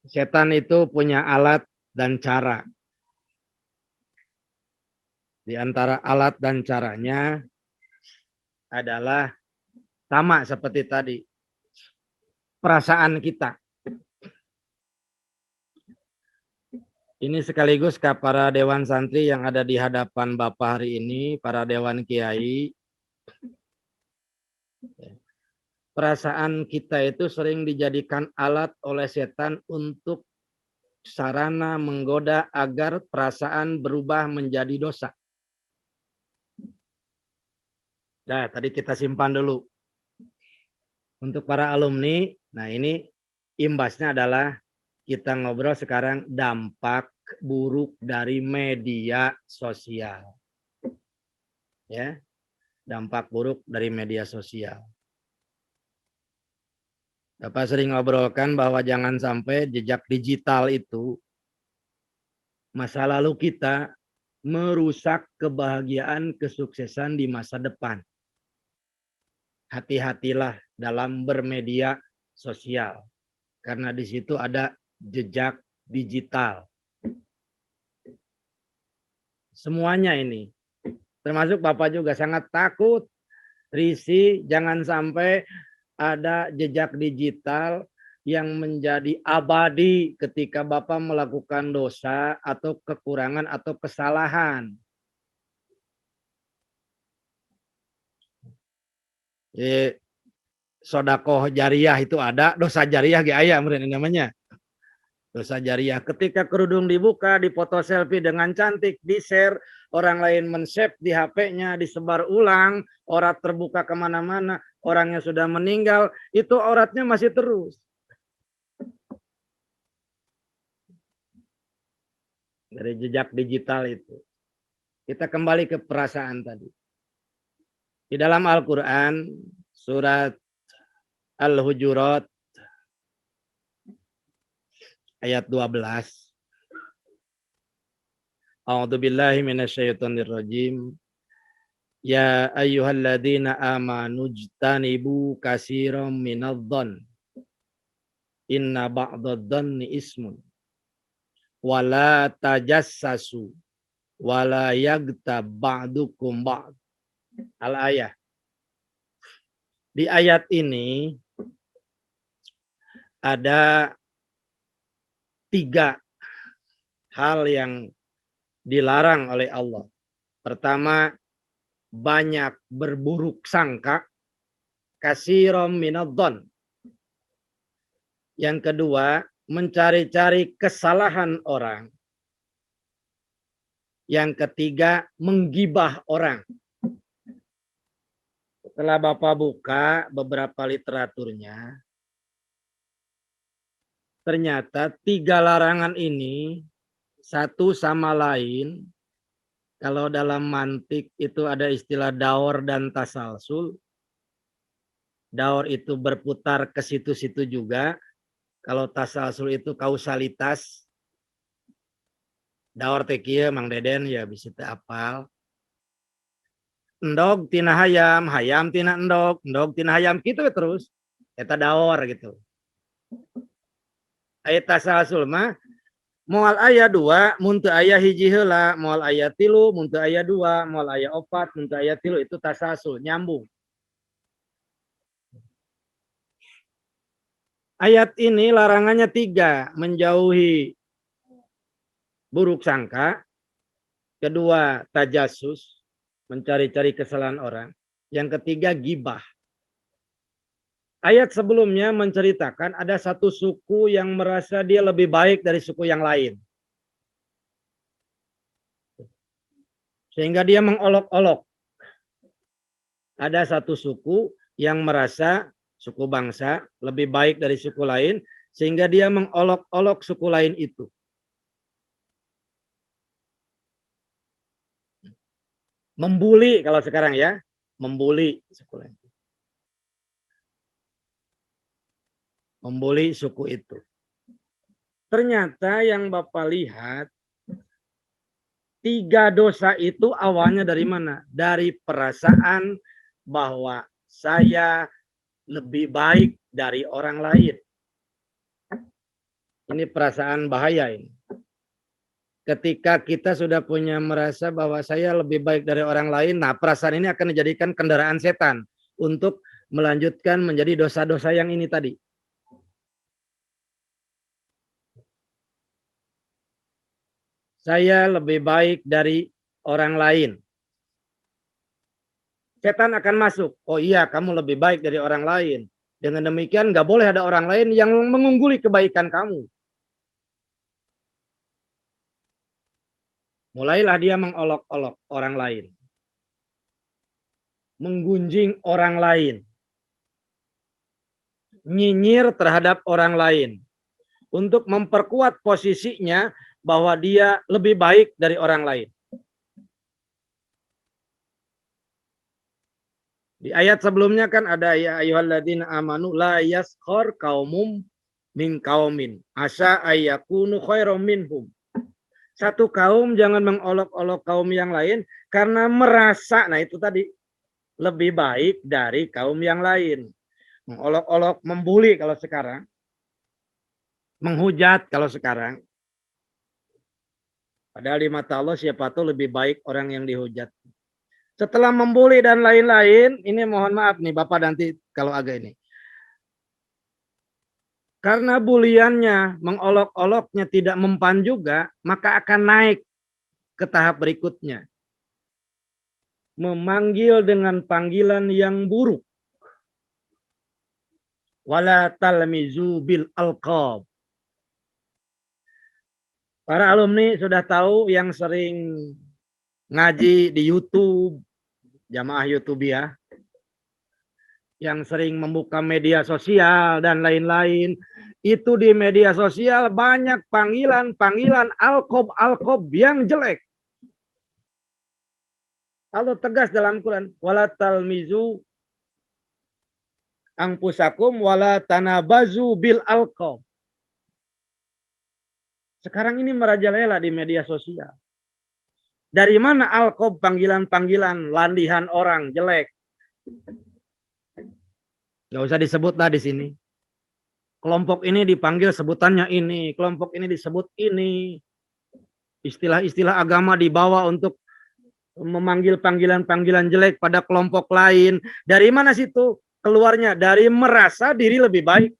Setan itu punya alat dan cara. Di antara alat dan caranya adalah sama seperti tadi. Perasaan kita. Ini sekaligus ke para dewan santri yang ada di hadapan Bapak hari ini, para dewan kiai. Perasaan kita itu sering dijadikan alat oleh setan untuk sarana menggoda agar perasaan berubah menjadi dosa. Nah, tadi kita simpan dulu. Untuk para alumni, nah ini imbasnya adalah kita ngobrol sekarang dampak buruk dari media sosial. Ya. Dampak buruk dari media sosial. Bapak sering ngobrolkan bahwa jangan sampai jejak digital itu masa lalu kita merusak kebahagiaan, kesuksesan di masa depan. Hati-hatilah dalam bermedia sosial. Karena di situ ada jejak digital. Semuanya ini. Termasuk Bapak juga sangat takut, risih, jangan sampai ada jejak digital yang menjadi abadi ketika Bapak melakukan dosa atau kekurangan atau kesalahan. Sodakoh jariah itu ada, dosa jariah ge aya namanya. Dosa jariah. Ketika kerudung dibuka, dipoto selfie dengan cantik, di-share, orang lain men-save di HP-nya, disebar ulang, aurat terbuka kemana-mana, orangnya sudah meninggal, itu auratnya masih terus. Dari jejak digital itu. Kita kembali ke perasaan tadi. Di dalam Al-Quran, surat Al-Hujurat, ayat 12. A'udzubillahi minasyaitonirrajim. Ya ayyuhalladzina amanu jtanibu katsiran minadh-dhann. Inna ba'dadh-dhanni ismun. Wala tajassasu. Wala yaghtab ba'dukum ba'd. Al-ayah. Di ayat ini ada 3 hal yang dilarang oleh Allah. Pertama, banyak berburuk sangka, katsiran minadh-dhann. Yang kedua, mencari-cari kesalahan orang. Yang ketiga, menggibah orang. Setelah Bapak buka beberapa literaturnya, ternyata 3 larangan ini satu sama lain. Kalau dalam mantik itu ada istilah daur dan tasalsul. Daur itu berputar ke situ-situ juga. Kalau tasalsul itu kausalitas. Daur teh kieu Mang Deden ya bisa teu apal. Endog tina hayam, hayam tina endog tina hayam gitu terus. Eta daur gitu. Aya tasalsul mah moal aya 2, mun teu aya hiji heula, moal aya 3, mun teu aya 2, moal aya 4, mun teu aya 3, itu tasalsul, nyambung. Ayat ini larangannya 3, menjauhi buruk sangka, kedua tajassus, mencari-cari kesalahan orang, yang ketiga gibah. Ayat sebelumnya menceritakan ada satu suku yang merasa dia lebih baik dari suku yang lain. Sehingga dia mengolok-olok. Ada satu suku yang merasa, suku bangsa, lebih baik dari suku lain. Sehingga dia mengolok-olok suku lain itu. Membuli kalau sekarang ya. Membuli suku lain. Membuli suku itu. Ternyata yang Bapak lihat, 3 dosa itu awalnya dari mana? Dari perasaan bahwa saya lebih baik dari orang lain. Ini perasaan bahaya ini. Ketika kita sudah punya merasa bahwa saya lebih baik dari orang lain, nah perasaan ini akan dijadikan kendaraan setan untuk melanjutkan menjadi dosa-dosa yang ini tadi. Saya lebih baik dari orang lain. Setan akan masuk. Oh iya, kamu lebih baik dari orang lain. Dengan demikian nggak boleh ada orang lain yang mengungguli kebaikan kamu. Mulailah dia mengolok-olok orang lain. Menggunjing orang lain. Nyinyir terhadap orang lain. Untuk memperkuat posisinya bahwa dia lebih baik dari orang lain. Di ayat sebelumnya kan ada ya ayyuhalladzina amanu la yaskhar qaumum min qaumin asa ayyakunu khairum minhum. Satu kaum jangan mengolok-olok kaum yang lain karena merasa, nah itu tadi, lebih baik dari kaum yang lain. Mengolok-olok, membuli kalau sekarang. Menghujat kalau sekarang. Padahal di mata Allah siapa tuh lebih baik orang yang dihujat. Setelah membuli dan lain-lain, ini mohon maaf nih Bapak nanti kalau agak ini. Karena buliannya, mengolok-oloknya tidak mempan juga, maka akan naik ke tahap berikutnya. Memanggil dengan panggilan yang buruk. Wala talmizu bil alqab. Para alumni sudah tahu yang sering ngaji di YouTube, jamaah YouTube ya, yang sering membuka media sosial dan lain-lain, itu di media sosial banyak panggilan-panggilan alqab yang jelek. Allah tegas dalam Quran, wala talmizu anfusakum wala tanabazu bil alqab. Sekarang ini merajalela di media sosial. Dari mana alqab, panggilan-panggilan landihan orang jelek? Gak usah disebut lah di sini. Kelompok ini dipanggil sebutannya ini, kelompok ini disebut ini. Istilah-istilah agama dibawa untuk memanggil panggilan-panggilan jelek pada kelompok lain. Dari mana situ keluarnya? Dari merasa diri lebih baik.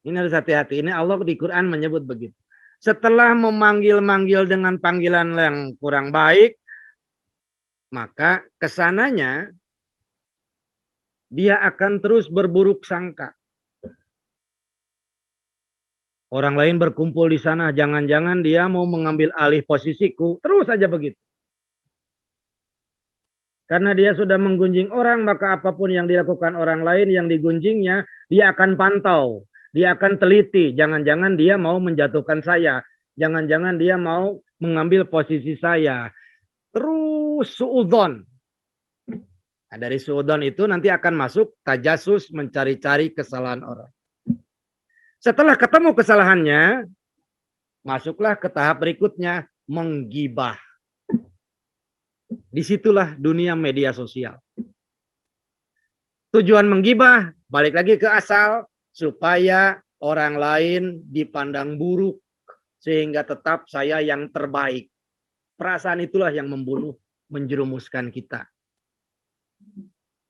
Ini harus hati-hati. Ini Allah di Quran menyebut begitu. Setelah memanggil-manggil dengan panggilan yang kurang baik, maka kesananya dia akan terus berburuk sangka. Orang lain berkumpul di sana, jangan-jangan dia mau mengambil alih posisiku. Terus saja begitu. Karena dia sudah menggunjing orang, maka apapun yang dilakukan orang lain yang digunjingnya, dia akan pantau. Dia akan teliti, jangan-jangan dia mau menjatuhkan saya. Jangan-jangan dia mau mengambil posisi saya. Terus suudzon. Nah, dari suudzon itu nanti akan masuk tajasus, mencari-cari kesalahan orang. Setelah ketemu kesalahannya, masuklah ke tahap berikutnya, menggibah. Disitulah dunia media sosial. Tujuan menggibah, balik lagi ke asal, supaya orang lain dipandang buruk sehingga tetap saya yang terbaik. Perasaan itulah yang membunuh, menjerumuskan kita.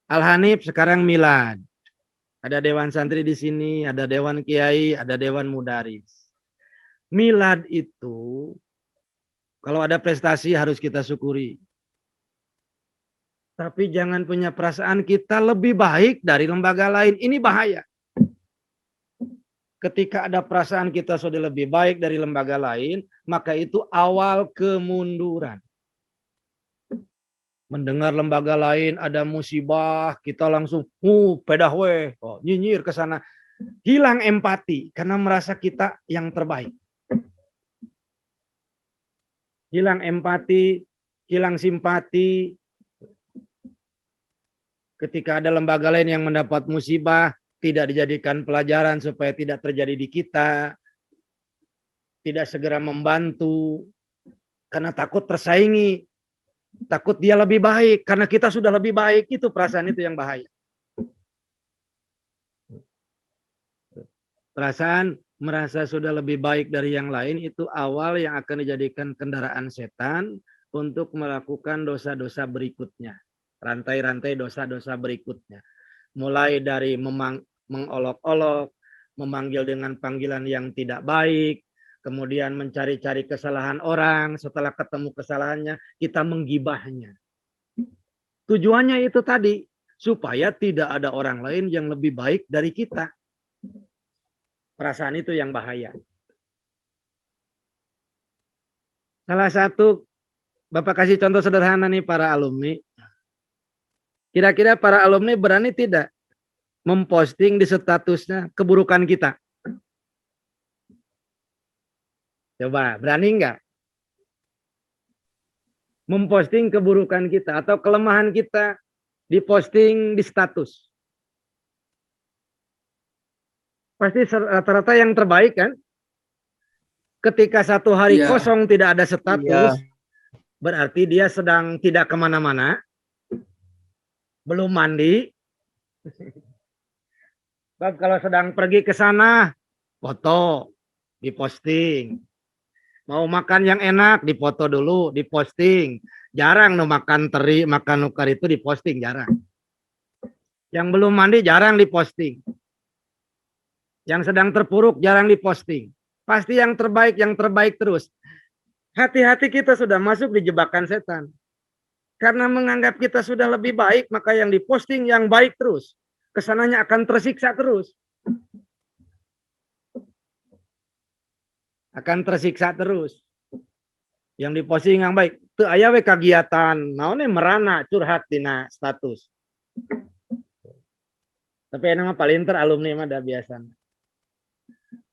Al-Hanif sekarang milad. Ada dewan santri di sini, ada dewan kiai, ada dewan mudaris. Milad itu kalau ada prestasi harus kita syukuri. Tapi jangan punya perasaan kita lebih baik dari lembaga lain. Ini bahaya. Ketika ada perasaan kita sudah lebih baik dari lembaga lain, maka itu awal kemunduran. Mendengar lembaga lain ada musibah, kita langsung pedah weh, nyinyir ke sana. Hilang empati karena merasa kita yang terbaik. Hilang empati, hilang simpati. Ketika ada lembaga lain yang mendapat musibah, tidak dijadikan pelajaran supaya tidak terjadi di kita. Tidak segera membantu. Karena takut tersaingi. Takut dia lebih baik. Karena kita sudah lebih baik. Itu perasaan itu yang bahaya. Perasaan merasa sudah lebih baik dari yang lain. Itu awal yang akan dijadikan kendaraan setan. Untuk melakukan dosa-dosa berikutnya. Rantai-rantai dosa-dosa berikutnya. Mulai dari mengolok-olok, memanggil dengan panggilan yang tidak baik, kemudian mencari-cari kesalahan orang, setelah ketemu kesalahannya, kita menggibahnya. Tujuannya itu tadi, supaya tidak ada orang lain yang lebih baik dari kita. Perasaan itu yang bahaya. Salah satu, Bapak kasih contoh sederhana nih para alumni. Kira-kira para alumni berani tidak memposting di statusnya keburukan kita? Coba, berani enggak? Memposting keburukan kita atau kelemahan kita diposting di status. Pasti rata-rata yang terbaik kan? Ketika satu hari kosong tidak ada status, berarti dia sedang tidak kemana-mana, belum mandi. Kalau sedang pergi ke sana, foto, diposting. Mau makan yang enak, difoto dulu, diposting. Jarang no makan teri, makan nukar itu diposting, jarang. Yang belum mandi jarang diposting. Yang sedang terpuruk jarang diposting. Pasti yang terbaik terus. Hati-hati kita sudah masuk di jebakan setan. Karena menganggap kita sudah lebih baik, maka yang diposting yang baik terus. Kesananya akan tersiksa terus. Akan tersiksa terus. Yang diposting yang baik. Teu aya we kagiatan. Naonnya merana curhat dina status. Tapi nama palinter alumni mah dah biasa.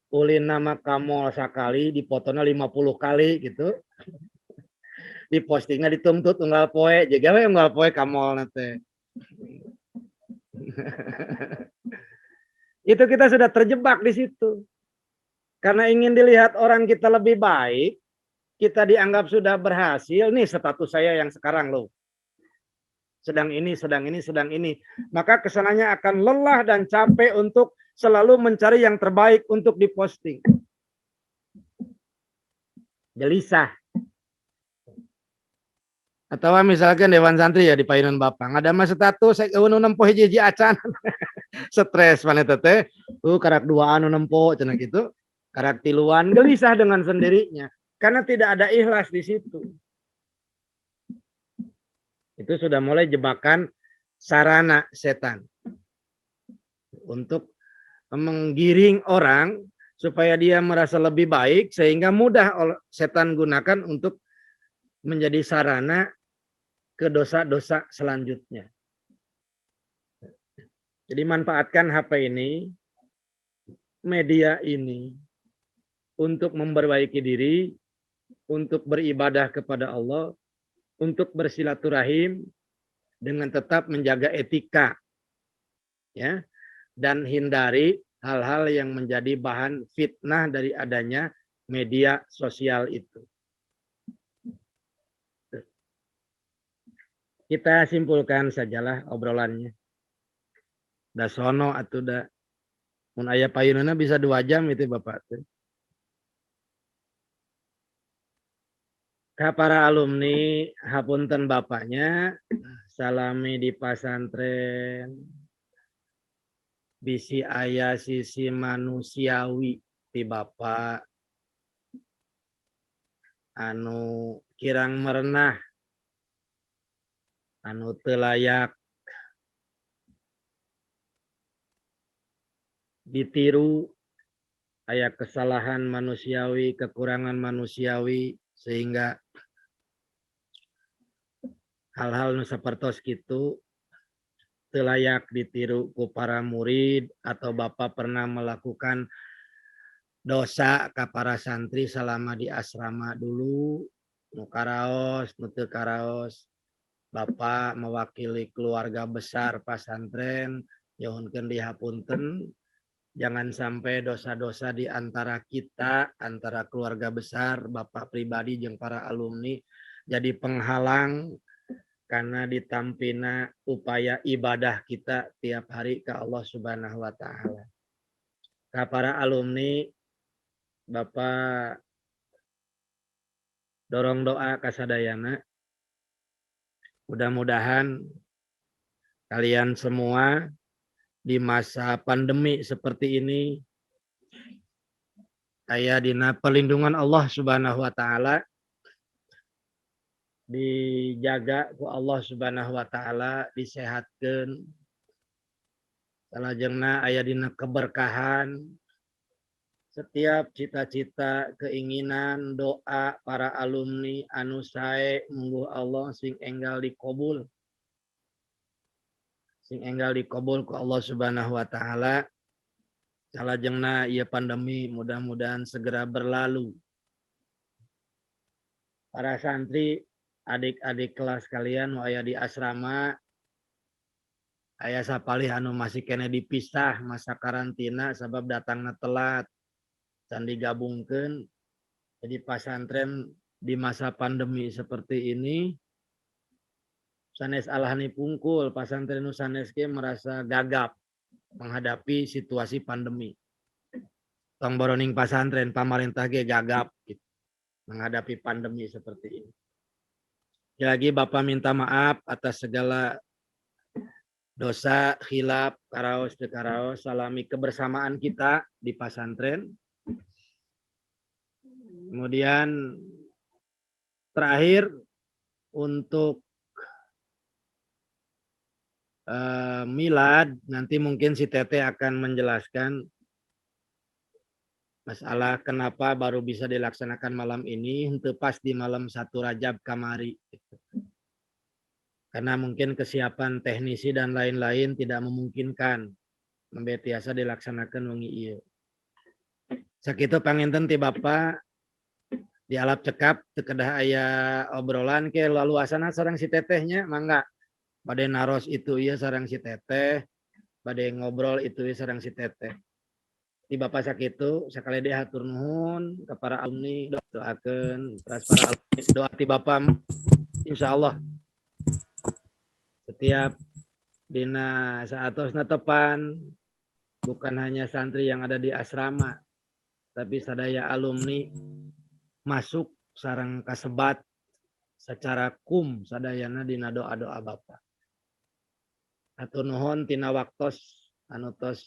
Ulin nama kamol sakali, dipotona 50 kali gitu. Dipostingnya dituntut unggal poe, juga we unggal poe kamol nate. Itu kita sudah terjebak di situ. Karena ingin dilihat orang kita lebih baik, kita dianggap sudah berhasil, nih status saya yang sekarang loh. Sedang ini. Maka kesananya akan lelah dan capek untuk selalu mencari yang terbaik untuk diposting. Gelisah. Atau misalkan Dewan Santri ya di Payunan Bapak. Ada mas status, saya nempo hiji acan. Stres mana tete. Karak duaan nempo, cina gitu. Karak tiluan, gelisah dengan sendirinya. Karena tidak ada ikhlas di situ. Itu sudah mulai jebakan sarana setan. Untuk menggiring orang supaya dia merasa lebih baik sehingga mudah setan gunakan untuk menjadi sarana ke dosa-dosa selanjutnya. Jadi manfaatkan HP ini, media ini untuk memperbaiki diri, untuk beribadah kepada Allah, untuk bersilaturahim dengan tetap menjaga etika, ya, dan hindari hal-hal yang menjadi bahan fitnah dari adanya media sosial itu. Kita simpulkan sajalah obrolannya. Da sono atuh da mun aya payunana bisa 2 jam itu Bapak. Ka para alumni, hapunten bapaknya, salami di pasantren, bisi aya sisi manusiawi ti bapak, anu kirang merenah, anu teu layak ditiru, aya kesalahan manusiawi, kekurangan manusiawi, sehingga hal-hal nu sapertos kitu teu layak ditiru ku para murid atau Bapak pernah melakukan dosa ka para santri selama di asrama dulu, nu karaos, nu teu karaos. Bapak mewakili keluarga besar pasantren, nyuhunkeun dihapunten, jangan sampai dosa-dosa di antara kita, antara keluarga besar, Bapak pribadi jeung para alumni jadi penghalang karena ditampina upaya ibadah kita tiap hari ke Allah Subhanahu wa taala. Ka para alumni, Bapak dorong doa kasadayana. Mudah-mudahan kalian semua di masa pandemi seperti ini aya dina perlindungan Allah Subhanahu wa taala, dijaga ku Allah Subhanahu wa taala, disehatkeun, salajengna aya dina keberkahan. Setiap cita-cita, keinginan, doa para alumni anu sae mungguh Allah sing enggal dikabul. Sing enggal dikabul ku Allah Subhanahu wa taala. Salajengna ieu pandemi mudah-mudahan segera berlalu. Para santri, adik-adik kelas kalian nu aya di asrama, aya sapalih anu masih kene dipisah masa karantina sabab datangna telat, can digabungkeun. Jadi pasantren di masa pandemi seperti ini sanes alahani pungkul, pasantren nu sanes ge merasa gagap menghadapi situasi pandemi. Tong boroning pasantren pamarentah ge gagap gitu, menghadapi pandemi seperti ini. Lagi Bapak minta maaf atas segala dosa, khilaf, karaos, dekaraos, salami kebersamaan kita di pesantren. Kemudian terakhir untuk milad, nanti mungkin si Tete akan menjelaskan masalah kenapa baru bisa dilaksanakan malam ini, itu pas di malam 1 Rajab kamari. Karena mungkin kesiapan teknisi dan lain-lain tidak memungkinkan biasa dilaksanakan wengi ieu. Sakitu panginten ti Bapak di alap cekap teu kedah aya obrolan ke laluasana sareng si Tetehnya mangga bade naros itu ieu sareng si Teteh, bade ngobrol itu ieu sareng si Teteh. Di Bapak sakitu sakali deui hatur nuhun ka para alumni doakeun terus para alumni doa ti Bapak insyaallah setiap dina saatosna tepan bukan hanya santri yang ada di asrama tapi sadaya alumni masuk sareng kasebat secara sadayana dina doa-doa Bapak. Hatur nuhun tina waktos anu tos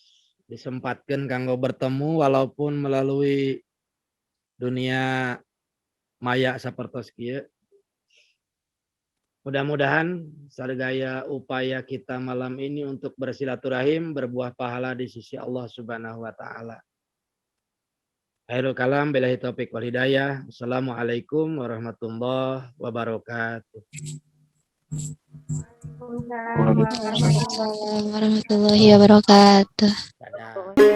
disempatkeun kanggo bertemu walaupun melalui dunia maya sapertos kieu. Mudah-mudahan sadaya upaya kita malam ini untuk bersilaturahim berbuah pahala di sisi Allah Subhanahu wa taala. Akhirul kalam billahi taufik wal hidayah. Assalamualaikum warahmatullahi wabarakatuh. Waalaikumsalam warahmatullahi wabarakatuh. Dadah.